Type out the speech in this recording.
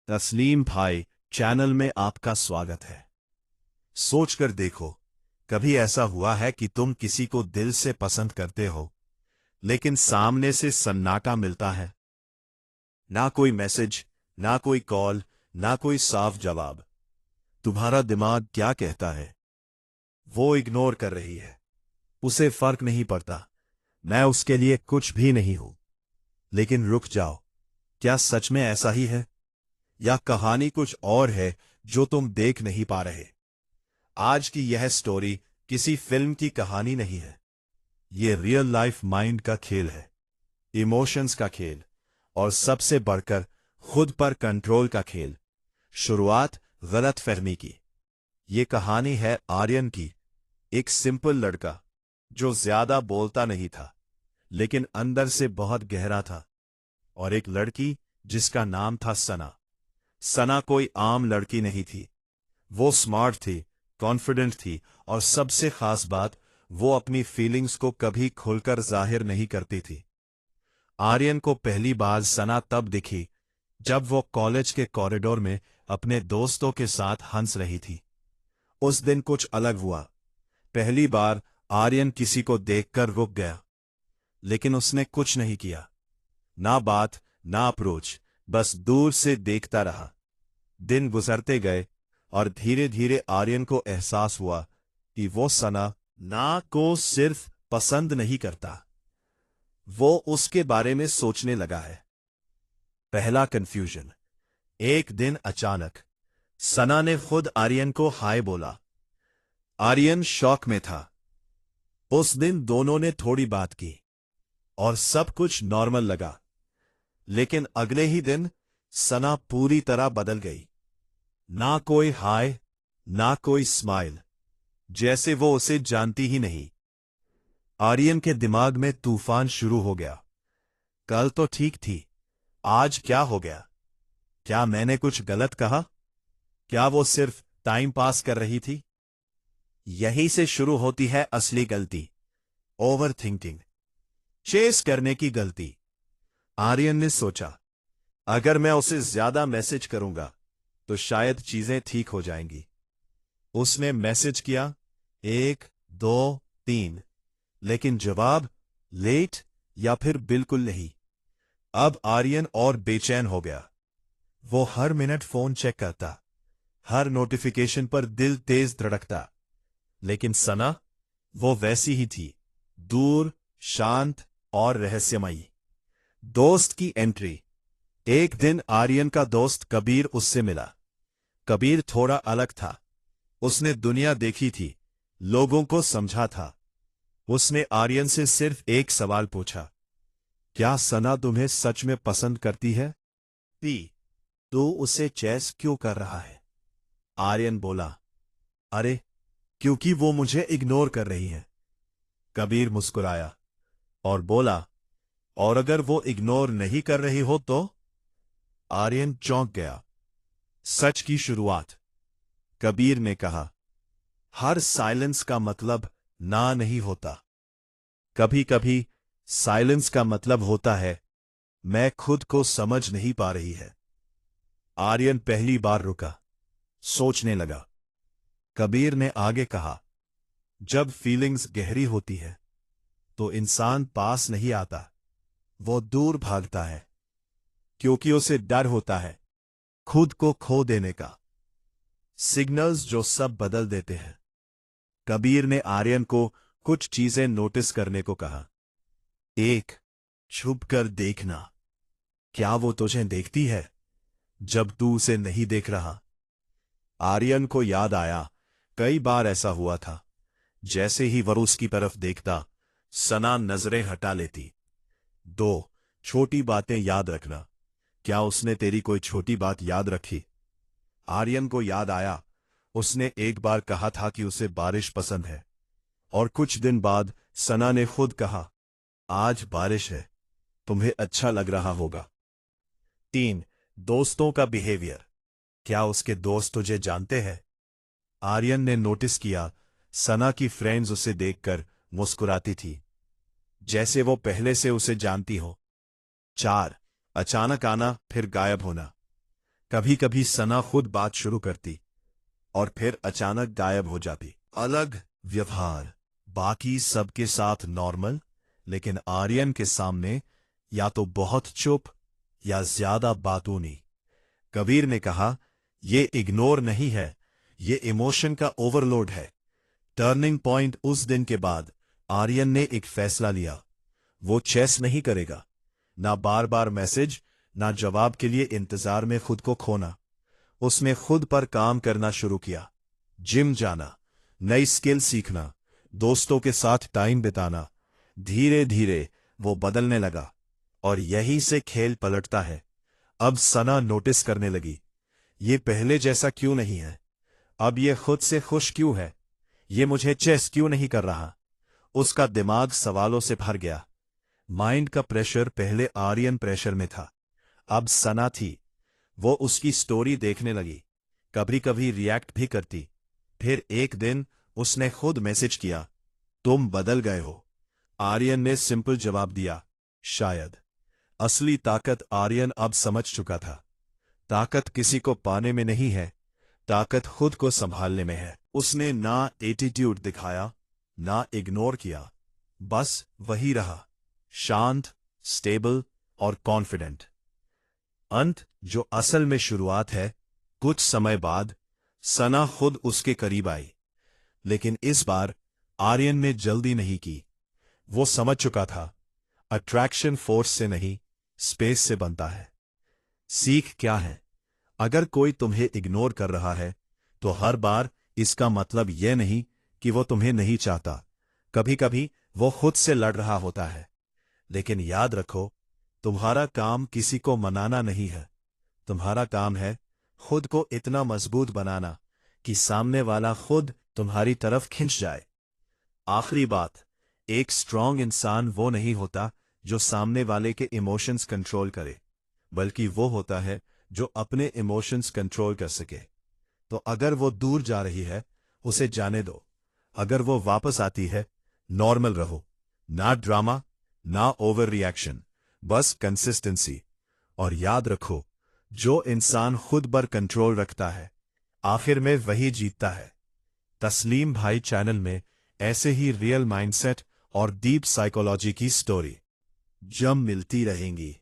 तस्लीम भाई, चैनल में आपका स्वागत है। सोचकर देखो, कभी ऐसा हुआ है कि तुम किसी को दिल से पसंद करते हो, लेकिन सामने से सन्नाटा मिलता है? ना कोई मैसेज, ना कोई कॉल, ना कोई साफ जवाब। तुम्हारा दिमाग क्या कहता है? वो इग्नोर कर रही है, उसे फर्क नहीं पड़ता, मैं उसके लिए कुछ भी नहीं हूं। लेकिन रुक जाओ, क्या सच में ऐसा ही है, या कहानी कुछ और है जो तुम देख नहीं पा रहे? आज की यह स्टोरी किसी फिल्म की कहानी नहीं है। ये रियल लाइफ माइंड का खेल है, इमोशंस का खेल, और सबसे बढ़कर खुद पर कंट्रोल का खेल। शुरुआत गलत फहमी की। ये कहानी है आर्यन की, एक सिंपल लड़का जो ज्यादा बोलता नहीं था, लेकिन अंदर से बहुत गहरा था। और एक लड़की जिसका नाम था सना। सना कोई आम लड़की नहीं थी। वो स्मार्ट थी, कॉन्फिडेंट थी, और सबसे खास बात, वो अपनी फीलिंग्स को कभी खुलकर जाहिर नहीं करती थी। आर्यन को पहली बार सना तब दिखी जब वो कॉलेज के कॉरिडोर में अपने दोस्तों के साथ हंस रही थी। उस दिन कुछ अलग हुआ। पहली बार आर्यन किसी को देखकर रुक गया, लेकिन उसने कुछ नहीं किया। ना बात, ना अप्रोच, बस दूर से देखता रहा। दिन गुजरते गए, और धीरे धीरे आर्यन को एहसास हुआ कि वो सना ना को सिर्फ पसंद नहीं करता, वो उसके बारे में सोचने लगा है। पहला कंफ्यूजन। एक दिन अचानक सना ने खुद आर्यन को हाय बोला। आर्यन शॉक में था। उस दिन दोनों ने थोड़ी बात की, और सब कुछ नॉर्मल लगा। लेकिन अगले ही दिन सना पूरी तरह बदल गई। ना कोई हाय, ना कोई स्माइल, जैसे वो उसे जानती ही नहीं। आर्यन के दिमाग में तूफान शुरू हो गया। कल तो ठीक थी, आज क्या हो गया? क्या मैंने कुछ गलत कहा? क्या वो सिर्फ टाइम पास कर रही थी? यहीं से शुरू होती है असली गलती, ओवर थिंकिंग, चेस करने की गलती। आर्यन ने सोचा, अगर मैं उसे ज्यादा मैसेज करूंगा तो शायद चीजें ठीक हो जाएंगी। उसने मैसेज किया, 1, 2, 3, लेकिन जवाब लेट, या फिर बिल्कुल नहीं। अब आर्यन और बेचैन हो गया। वो हर मिनट फोन चेक करता, हर नोटिफिकेशन पर दिल तेज धड़कता। लेकिन सना, वो वैसी ही थी, दूर, शांत और रहस्यमयी। दोस्त की एंट्री। एक दिन आर्यन का दोस्त कबीर उससे मिला। कबीर थोड़ा अलग था। उसने दुनिया देखी थी, लोगों को समझा था। उसने आर्यन से सिर्फ एक सवाल पूछा, क्या सना तुम्हें सच में पसंद करती है? तो उसे चेस क्यों कर रहा है? आर्यन बोला, अरे, क्योंकि वो मुझे इग्नोर कर रही है। कबीर मुस्कुराया और बोला, और अगर वो इग्नोर नहीं कर रही हो तो? आर्यन चौंक गया। सच की शुरुआत। कबीर ने कहा, हर साइलेंस का मतलब ना नहीं होता। कभी कभी साइलेंस का मतलब होता है, मैं खुद को समझ नहीं पा रही है। आर्यन पहली बार रुका, सोचने लगा। कबीर ने आगे कहा, जब फीलिंग्स गहरी होती है तो इंसान पास नहीं आता, वो दूर भागता है, क्योंकि उसे डर होता है खुद को खो देने का। सिग्नल्स जो सब बदल देते हैं। कबीर ने आर्यन को कुछ चीजें नोटिस करने को कहा। 1, छुप कर देखना। क्या वो तुझे देखती है जब तू उसे नहीं देख रहा? आर्यन को याद आया, कई बार ऐसा हुआ था। जैसे ही वो उसकी तरफ देखता, सना नजरें हटा लेती। 2, छोटी बातें याद रखना। क्या उसने तेरी कोई छोटी बात याद रखी? आर्यन को याद आया, उसने एक बार कहा था कि उसे बारिश पसंद है, और कुछ दिन बाद सना ने खुद कहा, आज बारिश है, तुम्हें अच्छा लग रहा होगा। 3, दोस्तों का बिहेवियर। क्या उसके दोस्त तुझे जानते हैं? आर्यन ने नोटिस किया, सना की फ्रेंड्स उसे देखकर मुस्कुराती थी, जैसे वो पहले से उसे जानती हो। 4, अचानक आना फिर गायब होना। कभी कभी सना खुद बात शुरू करती और फिर अचानक गायब हो जाती। अलग व्यवहार, बाकी सबके साथ नॉर्मल, लेकिन आर्यन के सामने या तो बहुत चुप या ज्यादा बातूनी। कबीर ने कहा, ये इग्नोर नहीं है, ये इमोशन का ओवरलोड है। टर्निंग पॉइंट उस दिन के बाद आर्यन ने एक फैसला लिया। वो चेस नहीं करेगा, ना बार बार मैसेज, ना जवाब के लिए इंतजार में खुद को खोना। उसने खुद पर काम करना शुरू किया। जिम जाना, नई स्किल सीखना, दोस्तों के साथ टाइम बिताना। धीरे धीरे वो बदलने लगा और यहीं से खेल पलटता है। अब सना नोटिस करने लगी, ये पहले जैसा क्यों नहीं है? अब ये खुद से खुश क्यों है? ये मुझे चेस क्यों नहीं कर रहा? उसका दिमाग सवालों से भर गया। माइंड का प्रेशर पहले आर्यन प्रेशर में था, अब सना थी। वो उसकी स्टोरी देखने लगी, कभी कभी रिएक्ट भी करती। फिर एक दिन उसने खुद मैसेज किया, तुम बदल गए हो। आर्यन ने सिंपल जवाब दिया, शायद। असली ताकत आर्यन अब समझ चुका था। ताकत किसी को पाने में नहीं है, ताकत खुद को संभालने में है। उसने ना एटीट्यूड दिखाया, ना इग्नोर किया, बस वही रहा, शांत, स्टेबल और कॉन्फिडेंट। अंत जो असल में शुरुआत है। कुछ समय बाद सना खुद उसके करीब आई, लेकिन इस बार आर्यन ने जल्दी नहीं की। वो समझ चुका था, अट्रैक्शन फोर्स से नहीं, स्पेस से बनता है। सीख क्या है? अगर कोई तुम्हें इग्नोर कर रहा है तो हर बार इसका मतलब यह नहीं कि वो तुम्हें नहीं चाहता। कभी कभी वो खुद से लड़ रहा होता है। लेकिन याद रखो, तुम्हारा काम किसी को मनाना नहीं है। तुम्हारा काम है खुद को इतना मजबूत बनाना कि सामने वाला खुद तुम्हारी तरफ खिंच जाए। आखिरी बात, एक स्ट्रांग इंसान वो नहीं होता जो सामने वाले के इमोशंस कंट्रोल करे, बल्कि वो होता है जो अपने इमोशंस कंट्रोल कर सके। तो अगर वो दूर जा रही है, उसे जाने दो। अगर वो वापस आती है, नॉर्मल रहो। ना ड्रामा, ना ओवर रिएक्शन, बस कंसिस्टेंसी। और याद रखो, जो इंसान खुद पर कंट्रोल रखता है, आखिर में वही जीतता है। तस्लीम भाई चैनल में ऐसे ही रियल माइंडसेट और डीप साइकोलॉजी की स्टोरी जम मिलती रहेंगी।